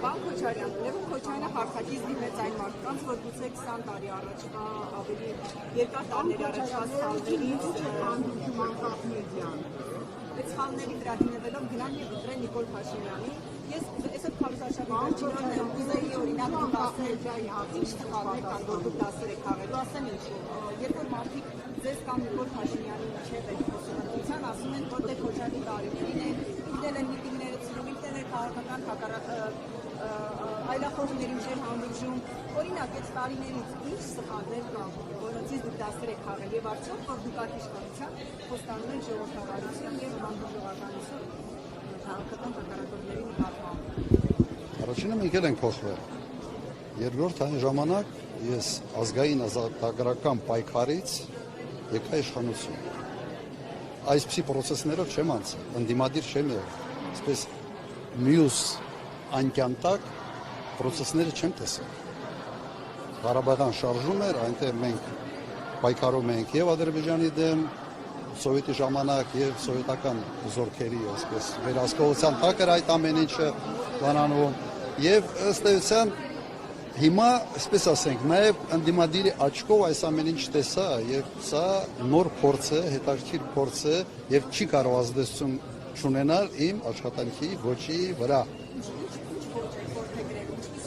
Պարոն Քոչարյան, Լևոն Քոչարյանը հարթակից դիմեց այն մարդկանց, որ գուցե 20 տարի առաջվա ավելի երկար տարիների առաջվա սխալներից այդ սխալների վրա հիմնվելով գնան եւ ընտրեն Նիկոլ Փաշինյանին։ Ես այսօր քարոզարշավի ուզեի օրինակ ասել, ինչ սխալներ կան, որ դուք դասեր եք քաղելու, ասեմ ինչ, երբ որ մարդիկ ձեզ կամ Նիկոլ Փաշինյանի միջև են խոսակցության, ասում են, որ դե Քոչարյանի տարիներին է, ինքն էլ միտինգները ծրում, ինքն էլ քաղաքական այլախոհների միջև հանդիպում, օրինակ այդ տարիներից ինչ սխալներ կան, որոնցից դուք դասեր եք քաղել եւ արդյոք որ դուք իշխանության խոստանում եք ժողովրդավարություն եւ բանջարեղենություն քաղաքական հակառակորդների նկատմամբ։ Առաջինը մենք էլ ենք փոխվել։ Երկրորդ այն ժամանակ ես ազգային ազատագրական պայքարից եկա իշխանություն։ Այսպիսի process-ներով չեմ անցել, ընդդիմադիր չեմ եղել։ Այսպես մյուս անկյանտակ process-ները չեմ տեսել։ Ղարաբաղյան շարժում էր, այնտեղ մենք պայքարում ենք եւ Ադրբեջանի դեմ, սովետի ժամանակ եւ սովետական զորքերի, այսպես վերահսկողության տակ էր այդ ամեն ինչը բանանում եւ ըստ էության հիմա, այսպես ասենք, նաեւ ընդդիմադիրի աչքով այս ամեն ինչ տեսա եւ սա նոր փորձ է, հետաքրքիր փորձ է եւ չի կարող ազդեցություն չունենալ իմ աշխատանքի ոճի վրա։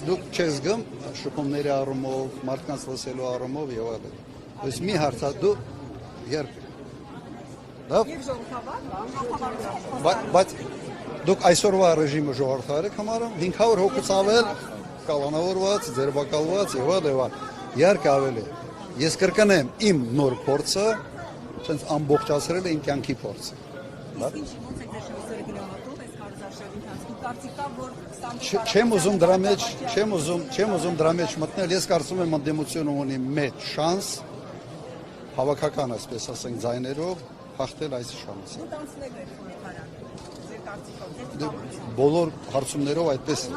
Դուք չես գում շփումների առումով, մարդկանց լսելու առումով եւ այլն։ Ось մի հարցա դու երբ Եվ ժողովրդավար, բայց դուք այսօրվա ռեժիմը ժողովրդավար եք համարում 500 հոգուց ավել կալանավորված, ձերբակալված եւ այլն։ Իհարկե ավելի։ Ես կրկնեմ իմ նոր փորձը, ցենց ամբողջացրել է իմ կյանքի փորձը։ Չեմ ուզում դրա մեջ մտնել, ես կարծում եմ ընդդիմությունը ունի մեծ շանս հավաքական, այսպես ասենք, ձայներով հաղթել այս իշխանությունը։ Բոլոր հարցումներով այդպես է։